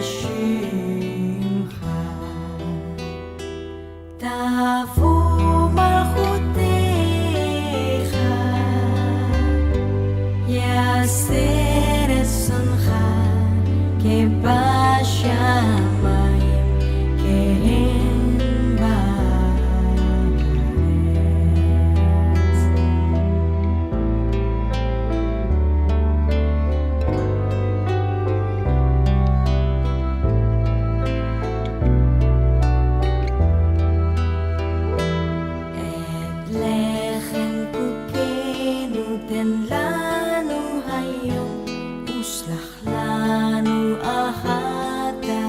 שמך, תבוא מלכותך, יעשה רצונך כבשמיים כן בארץ. את לחם חוקנו תן לנו היום, וסלח לנו על חטא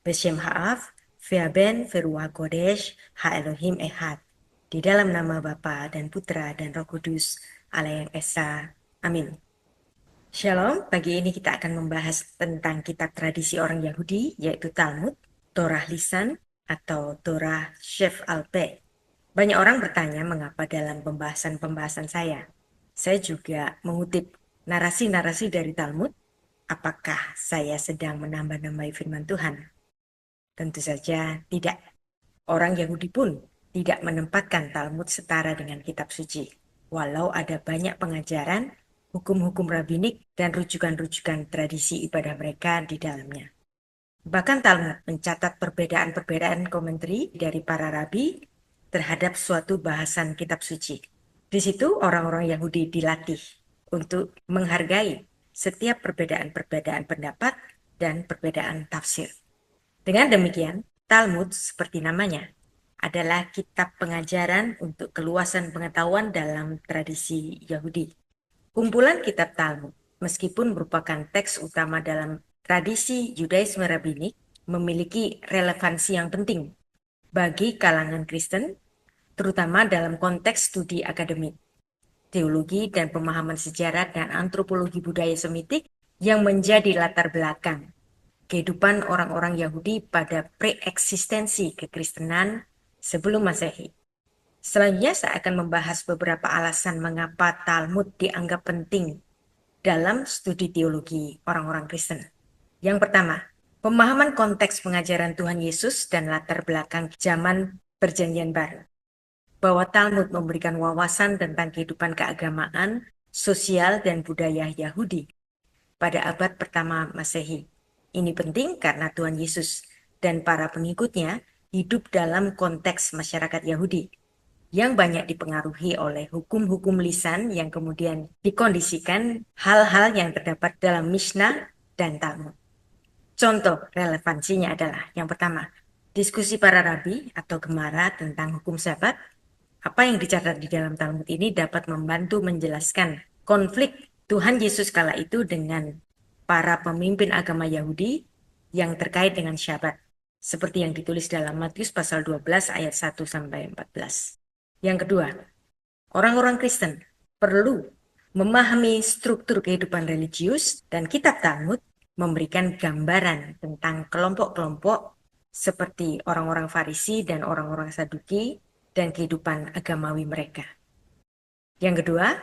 Beshem Ha'af, Ve'aben, Ve'ruah Kodesh, Ha-Elohim Ehad. Di dalam nama Bapa dan Putra dan Roh Kudus, Allah yang Esa. Amin. Shalom, pagi ini kita akan membahas tentang kitab tradisi orang Yahudi, yaitu Talmud, Torah Lisan, atau Torah Shef Alpeh. Banyak orang bertanya mengapa dalam pembahasan-pembahasan saya juga mengutip narasi-narasi dari Talmud. Apakah saya sedang menambah-nambahi firman Tuhan? Tentu saja tidak. Orang Yahudi pun tidak menempatkan Talmud setara dengan kitab suci, walau ada banyak pengajaran, hukum-hukum rabbinik, dan rujukan-rujukan tradisi ibadah mereka di dalamnya. Bahkan Talmud mencatat perbedaan-perbedaan komentari dari para rabi terhadap suatu bahasan kitab suci. Di situ orang-orang Yahudi dilatih untuk menghargai setiap perbedaan-perbedaan pendapat dan perbedaan tafsir. Dengan demikian, Talmud seperti namanya adalah kitab pengajaran untuk keluasan pengetahuan dalam tradisi Yahudi. Kumpulan kitab Talmud, meskipun merupakan teks utama dalam tradisi Yudaisme rabbinik, memiliki relevansi yang penting bagi kalangan Kristen, terutama dalam konteks studi akademik, teologi dan pemahaman sejarah dan antropologi budaya Semitik yang menjadi latar belakang kehidupan orang-orang Yahudi pada preeksistensi kekristenan sebelum Masehi. Selanjutnya saya akan membahas beberapa alasan mengapa Talmud dianggap penting dalam studi teologi orang-orang Kristen. Yang pertama, pemahaman konteks pengajaran Tuhan Yesus dan latar belakang zaman Perjanjian Baru. Bahwa Talmud memberikan wawasan tentang kehidupan keagamaan, sosial, dan budaya Yahudi pada abad pertama Masehi. Ini penting karena Tuhan Yesus dan para pengikutnya hidup dalam konteks masyarakat Yahudi yang banyak dipengaruhi oleh hukum-hukum lisan yang kemudian dikondisikan hal-hal yang terdapat dalam Mishnah dan Talmud. Contoh relevansinya adalah yang pertama, diskusi para rabi atau gemara tentang hukum Sabat. Apa yang dicatat di dalam Talmud ini dapat membantu menjelaskan konflik Tuhan Yesus kala itu dengan para pemimpin agama Yahudi yang terkait dengan Syabat, seperti yang ditulis dalam Matius pasal 12 ayat 1 sampai 14. Yang kedua, orang-orang Kristen perlu memahami struktur kehidupan religius dan kitab Talmud memberikan gambaran tentang kelompok-kelompok seperti orang-orang Farisi dan orang-orang Saduki dan kehidupan agamawi mereka. Yang kedua,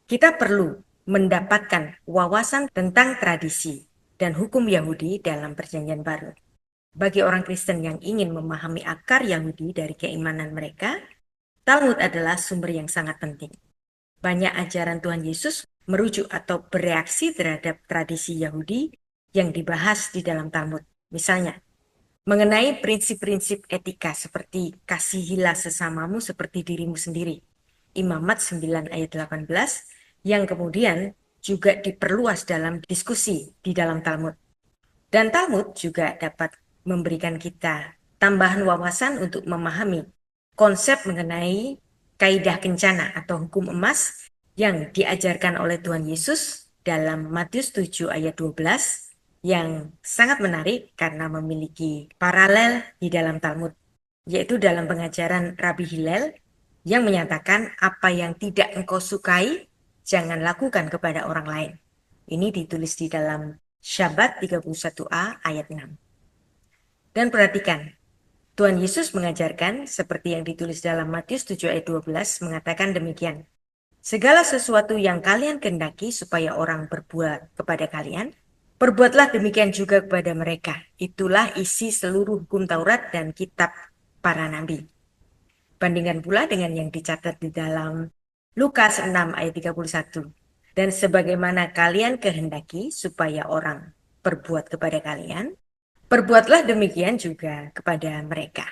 kita perlu mendapatkan wawasan tentang tradisi dan hukum Yahudi dalam Perjanjian Baru. Bagi orang Kristen yang ingin memahami akar Yahudi dari keimanan mereka, Talmud adalah sumber yang sangat penting. Banyak ajaran Tuhan Yesus merujuk atau bereaksi terhadap tradisi Yahudi yang dibahas di dalam Talmud. Misalnya, mengenai prinsip-prinsip etika seperti kasihilah sesamamu seperti dirimu sendiri. Imamat 9 ayat 18 yang kemudian juga diperluas dalam diskusi di dalam Talmud. Dan Talmud juga dapat memberikan kita tambahan wawasan untuk memahami konsep mengenai kaidah kencana atau hukum emas yang diajarkan oleh Tuhan Yesus dalam Matius 7 ayat 12 yang sangat menarik karena memiliki paralel di dalam Talmud, yaitu dalam pengajaran Rabbi Hillel yang menyatakan apa yang tidak engkau sukai, jangan lakukan kepada orang lain. Ini ditulis di dalam Syabat 31a ayat 6. Dan perhatikan, Tuhan Yesus mengajarkan seperti yang ditulis dalam Matius 7 ayat 12 mengatakan demikian. Segala sesuatu yang kalian kehendaki supaya orang berbuat kepada kalian, perbuatlah demikian juga kepada mereka. Itulah isi seluruh hukum Taurat dan kitab para nabi. Bandingkan pula dengan yang dicatat di dalam Lukas 6 ayat 31. Dan sebagaimana kalian kehendaki supaya orang berbuat kepada kalian, perbuatlah demikian juga kepada mereka.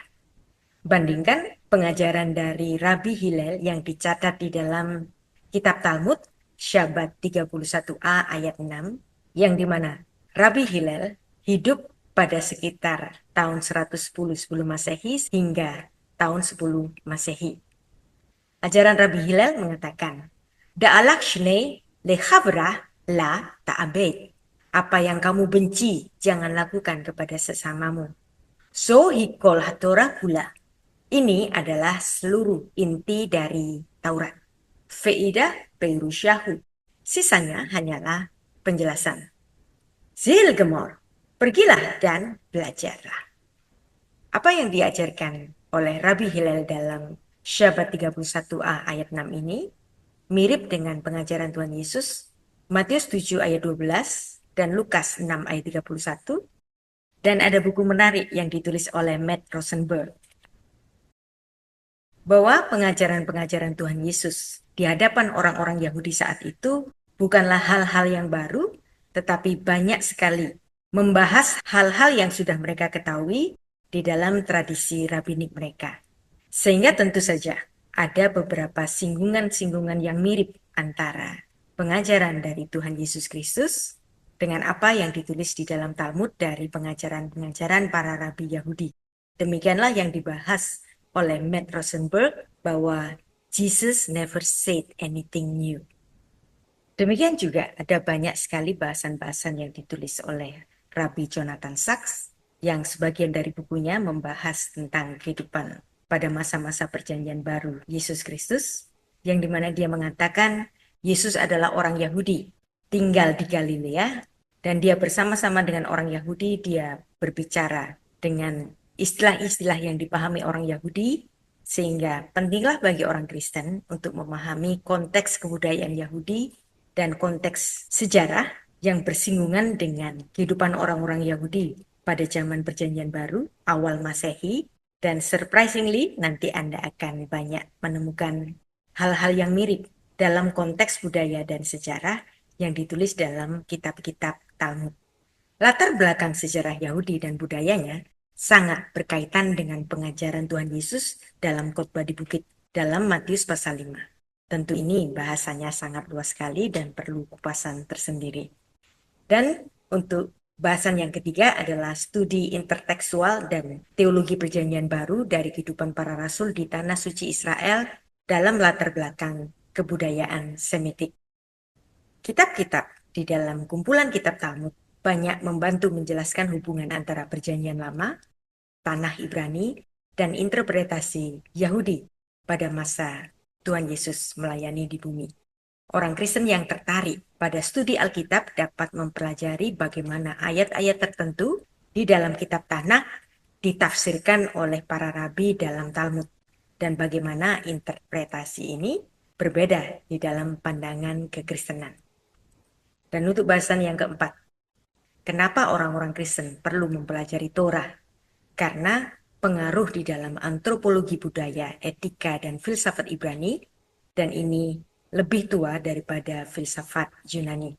Bandingkan pengajaran dari Rabbi Hillel yang dicatat di dalam kitab Talmud, Syabat 31a ayat 6, yang dimana Rabbi Hillel hidup pada sekitar tahun 110 sebelum Masehi hingga tahun 10 Masehi. Ajaran Rabbi Hillel mengatakan, Da'alak shnei lechavrah la ta'abed. Apa yang kamu benci, jangan lakukan kepada sesamamu. Zohi kol hatorah pula. Ini adalah seluruh inti dari Taurat. Feidah peirusyahu. Sisanya hanyalah penjelasan. Zil gemor, pergilah dan belajarlah. Apa yang diajarkan oleh Rabi Hillel dalam Syabat 31a ayat 6 ini mirip dengan pengajaran Tuhan Yesus, Matius 7 ayat 12 dan Lukas 6 ayat 31. Dan ada buku menarik yang ditulis oleh Matt Rosenberg bahwa pengajaran-pengajaran Tuhan Yesus di hadapan orang-orang Yahudi saat itu bukanlah hal-hal yang baru, tetapi banyak sekali membahas hal-hal yang sudah mereka ketahui di dalam tradisi rabbinik mereka. Sehingga tentu saja ada beberapa singgungan-singgungan yang mirip antara pengajaran dari Tuhan Yesus Kristus dengan apa yang ditulis di dalam Talmud dari pengajaran-pengajaran para rabi Yahudi. Demikianlah yang dibahas oleh Matt Rosenberg bahwa Jesus never said anything new. Demikian juga ada banyak sekali bahasan-bahasan yang ditulis oleh Rabbi Jonathan Sacks yang sebagian dari bukunya membahas tentang kehidupan pada masa-masa perjanjian baru Yesus Kristus, yang dimana dia mengatakan Yesus adalah orang Yahudi, tinggal di Galilea, dan dia bersama-sama dengan orang Yahudi, dia berbicara dengan istilah-istilah yang dipahami orang Yahudi, sehingga pentinglah bagi orang Kristen untuk memahami konteks kebudayaan Yahudi dan konteks sejarah yang bersinggungan dengan kehidupan orang-orang Yahudi pada zaman perjanjian baru, awal Masehi, dan surprisingly nanti Anda akan banyak menemukan hal-hal yang mirip dalam konteks budaya dan sejarah yang ditulis dalam kitab-kitab Talmud. Latar belakang sejarah Yahudi dan budayanya sangat berkaitan dengan pengajaran Tuhan Yesus dalam khotbah di bukit dalam Matius pasal 5. Tentu ini bahasanya sangat luas sekali dan perlu kupasan tersendiri. Dan untuk bahasan yang ketiga adalah studi intertekstual dan teologi perjanjian baru dari kehidupan para rasul di tanah suci Israel dalam latar belakang kebudayaan Semitik. Kitab-kitab di dalam kumpulan kitab Talmud banyak membantu menjelaskan hubungan antara perjanjian lama, tanah Ibrani, dan interpretasi Yahudi pada masa Tuhan Yesus melayani di bumi. Orang Kristen yang tertarik pada studi Alkitab dapat mempelajari bagaimana ayat-ayat tertentu di dalam kitab Tanakh ditafsirkan oleh para rabi dalam Talmud dan bagaimana interpretasi ini berbeda di dalam pandangan kekristenan. Dan untuk bahasan yang keempat, kenapa orang-orang Kristen perlu mempelajari Torah? Karena pengaruh di dalam antropologi budaya, etika, dan filsafat Ibrani, dan ini lebih tua daripada filsafat Yunani.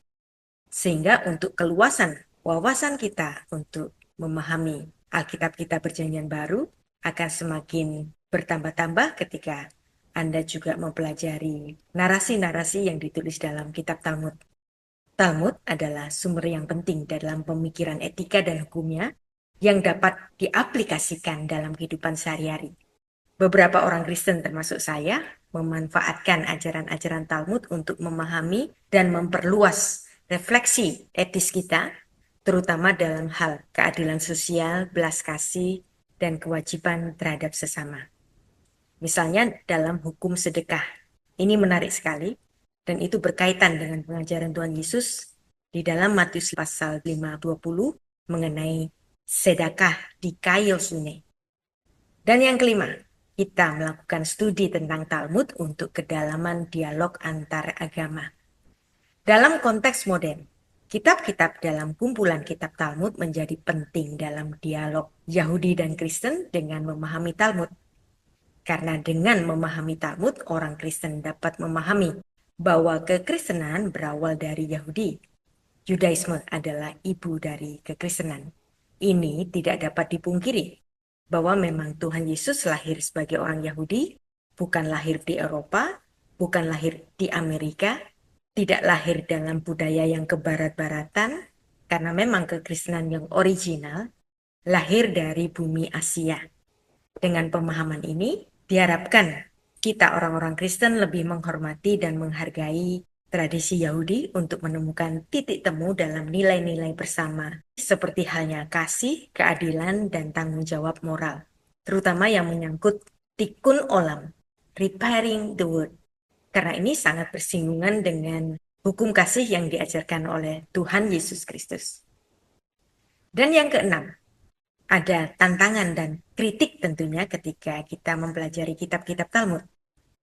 Sehingga untuk keluasan wawasan kita untuk memahami Alkitab kita perjanjian baru akan semakin bertambah-tambah ketika Anda juga mempelajari narasi-narasi yang ditulis dalam kitab Talmud. Talmud adalah sumber yang penting dalam pemikiran etika dan hukumnya yang dapat diaplikasikan dalam kehidupan sehari-hari. Beberapa orang Kristen termasuk saya memanfaatkan ajaran-ajaran Talmud untuk memahami dan memperluas refleksi etis kita, terutama dalam hal keadilan sosial, belas kasih, dan kewajiban terhadap sesama. Misalnya dalam hukum sedekah. Ini menarik sekali, dan itu berkaitan dengan pengajaran Tuhan Yesus di dalam Matius pasal 5:20 mengenai sedekah di kail sungai. Dan yang kelima, kita melakukan studi tentang Talmud untuk kedalaman dialog antar agama. Dalam konteks modern, kitab-kitab dalam kumpulan kitab Talmud menjadi penting dalam dialog Yahudi dan Kristen dengan memahami Talmud. Karena dengan memahami Talmud, orang Kristen dapat memahami bahwa kekristenan berawal dari Yahudi. Yudaisme adalah ibu dari kekristenan. Ini tidak dapat dipungkiri bahwa memang Tuhan Yesus lahir sebagai orang Yahudi, bukan lahir di Eropa, bukan lahir di Amerika, tidak lahir dalam budaya yang kebarat-baratan, karena memang kekristenan yang original lahir dari bumi Asia. Dengan pemahaman ini, diharapkan kita orang-orang Kristen lebih menghormati dan menghargai tradisi Yahudi untuk menemukan titik temu dalam nilai-nilai bersama, seperti halnya kasih, keadilan, dan tanggung jawab moral, terutama yang menyangkut tikkun olam, repairing the world, karena ini sangat bersinggungan dengan hukum kasih yang diajarkan oleh Tuhan Yesus Kristus. Dan yang keenam, ada tantangan dan kritik tentunya ketika kita mempelajari kitab-kitab Talmud,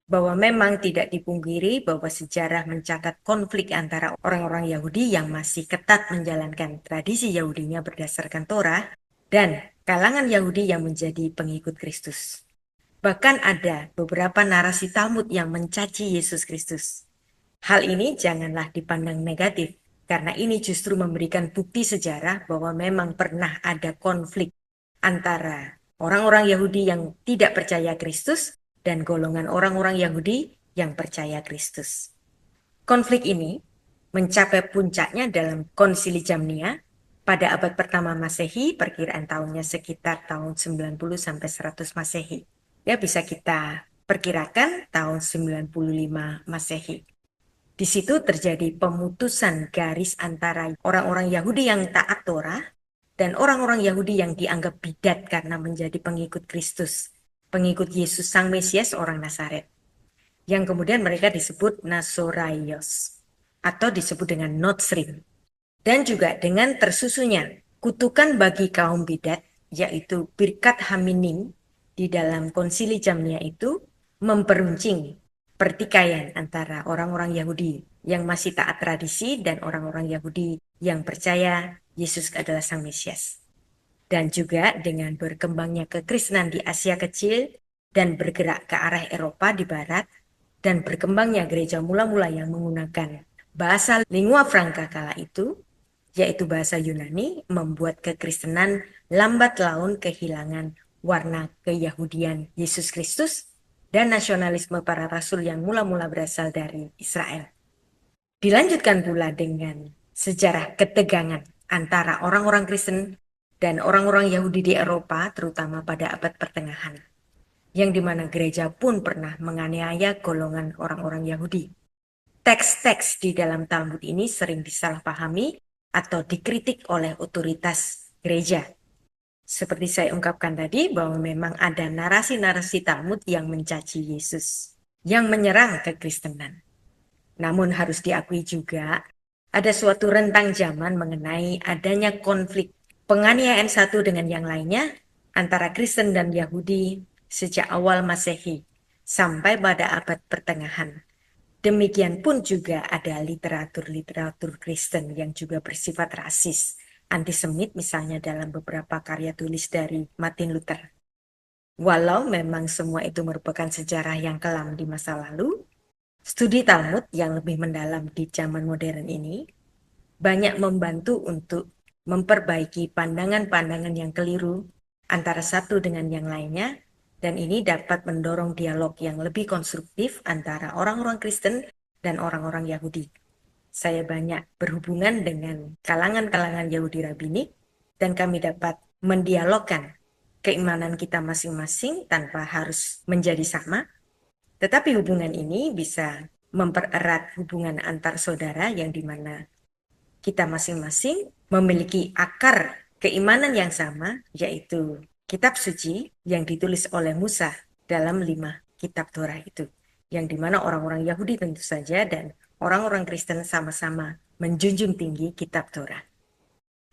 bahwa memang tidak dipungkiri bahwa sejarah mencatat konflik antara orang-orang Yahudi yang masih ketat menjalankan tradisi Yahudinya berdasarkan Torah dan kalangan Yahudi yang menjadi pengikut Kristus. Bahkan ada beberapa narasi Talmud yang mencaci Yesus Kristus. Hal ini janganlah dipandang negatif, karena ini justru memberikan bukti sejarah bahwa memang pernah ada konflik antara orang-orang Yahudi yang tidak percaya Kristus dan golongan orang-orang Yahudi yang percaya Kristus. Konflik ini mencapai puncaknya dalam Konsili Jamnia pada abad pertama Masehi, perkiraan tahunnya sekitar tahun 90 sampai 100 Masehi. Ya, bisa kita perkirakan tahun 95 Masehi. Di situ terjadi pemutusan garis antara orang-orang Yahudi yang taat Torah dan orang-orang Yahudi yang dianggap bidat karena menjadi pengikut Kristus, pengikut Yesus Sang Mesias orang Nazaret, yang kemudian mereka disebut Nasoraios atau disebut dengan Notsrim. Dan juga dengan tersusunya kutukan bagi kaum bidat, yaitu Birkat Haminim di dalam Konsili Jamnia itu memperuncing pertikaian antara orang-orang Yahudi yang masih taat tradisi dan orang-orang Yahudi yang percaya Yesus adalah Sang Mesias. Dan juga dengan berkembangnya kekristenan di Asia Kecil dan bergerak ke arah Eropa di barat, dan berkembangnya gereja mula-mula yang menggunakan bahasa lingua franca kala itu, yaitu bahasa Yunani, membuat kekristenan lambat laun kehilangan warna keyahudian Yesus Kristus dan nasionalisme para rasul yang mula-mula berasal dari Israel. Dilanjutkan pula dengan sejarah ketegangan antara orang-orang Kristen dan orang-orang Yahudi di Eropa, terutama pada abad pertengahan, yang dimana gereja pun pernah menganiaya golongan orang-orang Yahudi. Teks-teks di dalam Talmud ini sering disalahpahami atau dikritik oleh otoritas gereja. Seperti saya ungkapkan tadi, bahwa memang ada narasi-narasi Talmud yang mencaci Yesus, yang menyerang kekristenan. Namun harus diakui juga, ada suatu rentang zaman mengenai adanya konflik penganiayaan satu dengan yang lainnya antara Kristen dan Yahudi sejak awal Masehi sampai pada abad pertengahan. Demikian pun juga ada literatur-literatur Kristen yang juga bersifat rasis, antisemit, misalnya dalam beberapa karya tulis dari Martin Luther. Walau memang semua itu merupakan sejarah yang kelam di masa lalu, studi Talmud yang lebih mendalam di zaman modern ini banyak membantu untuk memperbaiki pandangan-pandangan yang keliru antara satu dengan yang lainnya, dan ini dapat mendorong dialog yang lebih konstruktif antara orang-orang Kristen dan orang-orang Yahudi. Saya banyak berhubungan dengan kalangan-kalangan Yahudi Rabbinik, dan kami dapat mendialogkan keimanan kita masing-masing tanpa harus menjadi sama. Tetapi hubungan ini bisa mempererat hubungan antar saudara yang dimana kita masing-masing memiliki akar keimanan yang sama, yaitu kitab suci yang ditulis oleh Musa dalam 5 kitab Torah itu, yang dimana orang-orang Yahudi tentu saja dan orang-orang Kristen sama-sama menjunjung tinggi kitab Torah.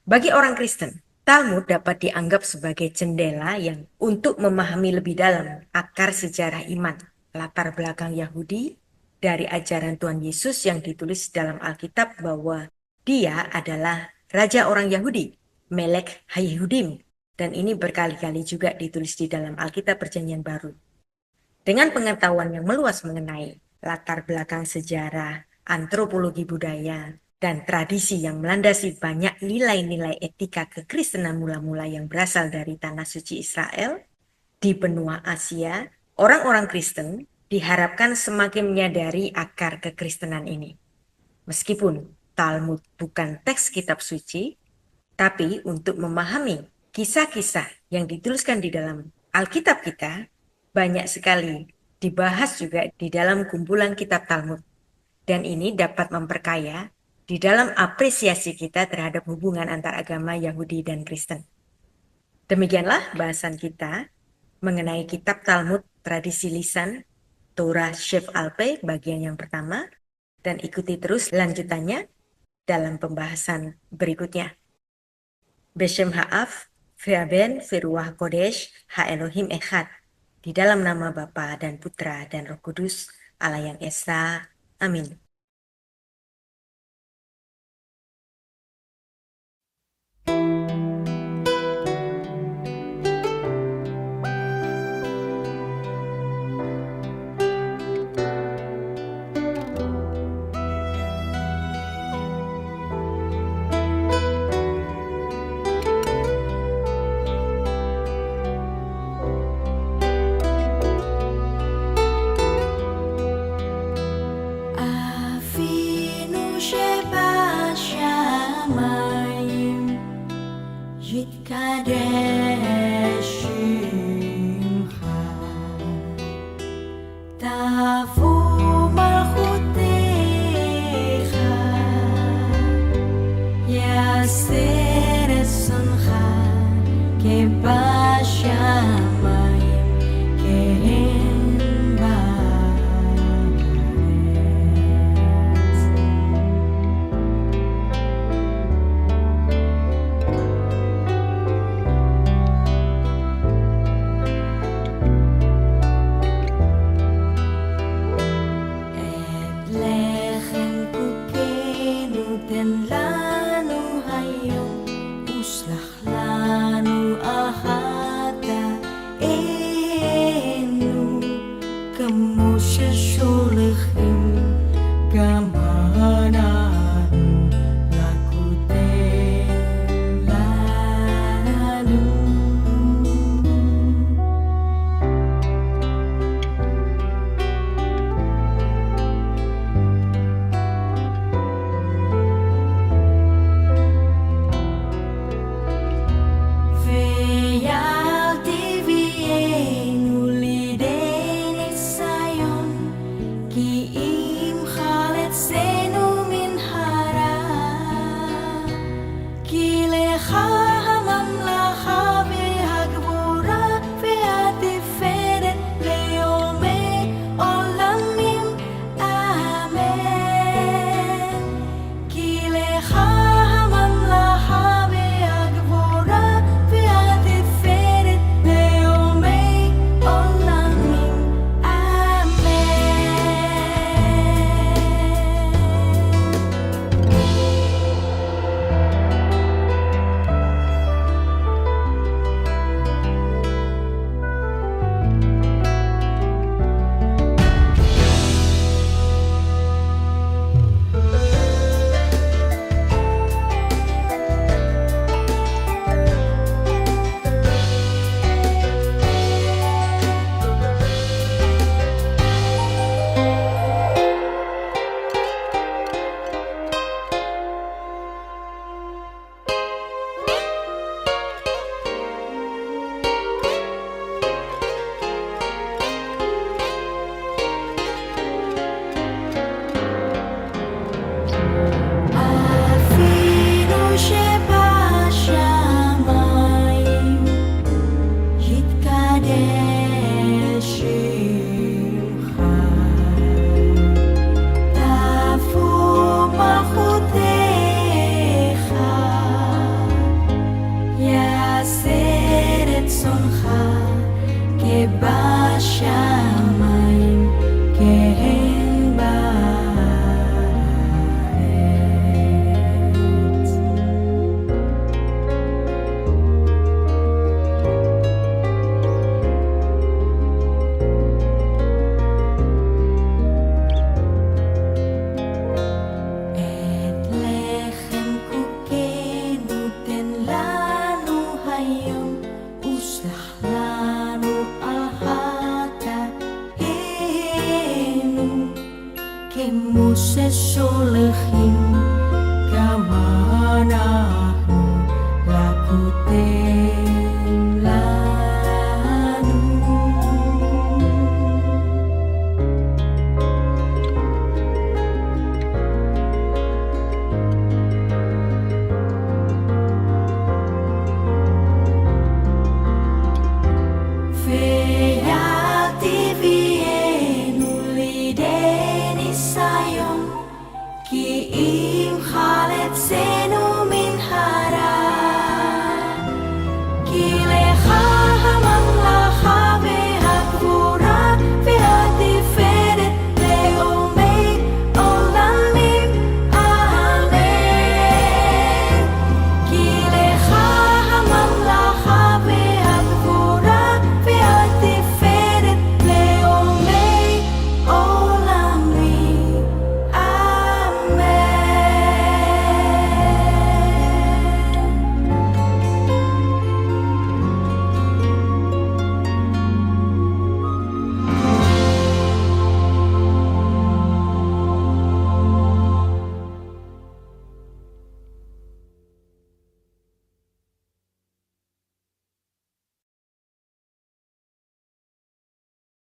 Bagi orang Kristen, Talmud dapat dianggap sebagai jendela yang untuk memahami lebih dalam akar sejarah iman, latar belakang Yahudi, dari ajaran Tuhan Yesus yang ditulis dalam Alkitab bahwa Dia adalah Raja orang Yahudi, Melek HaYehudim, dan ini berkali-kali juga ditulis di dalam Alkitab Perjanjian Baru. Dengan pengetahuan yang meluas mengenai latar belakang sejarah, antropologi budaya, dan tradisi yang melandasi banyak nilai-nilai etika kekristenan mula-mula yang berasal dari tanah suci Israel, di benua Asia, orang-orang Kristen diharapkan semakin menyadari akar kekristenan ini. Meskipun Talmud bukan teks kitab suci, tapi untuk memahami kisah-kisah yang dituliskan di dalam Alkitab kita, banyak sekali dibahas juga di dalam kumpulan kitab Talmud. dan ini dapat memperkaya di dalam apresiasi kita terhadap hubungan antar agama Yahudi dan Kristen. Demikianlah bahasan kita mengenai kitab Talmud tradisi lisan Torah Shev Alpeh bagian yang pertama, dan ikuti terus lanjutannya dalam pembahasan berikutnya. Beshem Ha'af, Ve'aben, Ve'ruach Kodesh, Ha'elohim Echad, di dalam nama Bapa dan Putra dan Roh Kudus, Allah yang Esa. Amin. Avinu שבשמיים, יתקדש שמך, תבוא מלכותך, יעשה רצונך כבשמיים כן בארץ. את לחם חוקנו תן לנו היום, וסלח לנו חטאינו, כמו ששולחים גם אנחנו לקודם לנו. ואל תביאנו לידי ניסיון, כי אם חלצנו מן הרע, כי לך הממלכה והגבורה והתפארת ליומי עולמים, אמן. כי לך הממלכה והגבורה והתפארת ליומי עולמים, אמן. אבינו שבשמיים, יתקדש שמך, תבוא מלכותך, יעשה רצונך כבשמיים כן בארץ. את לחם חוקנו תן לנו היום, וסלח לנו על חטאינו, כמו ששולחים גם אנחנו לקודם לנו. Let's sing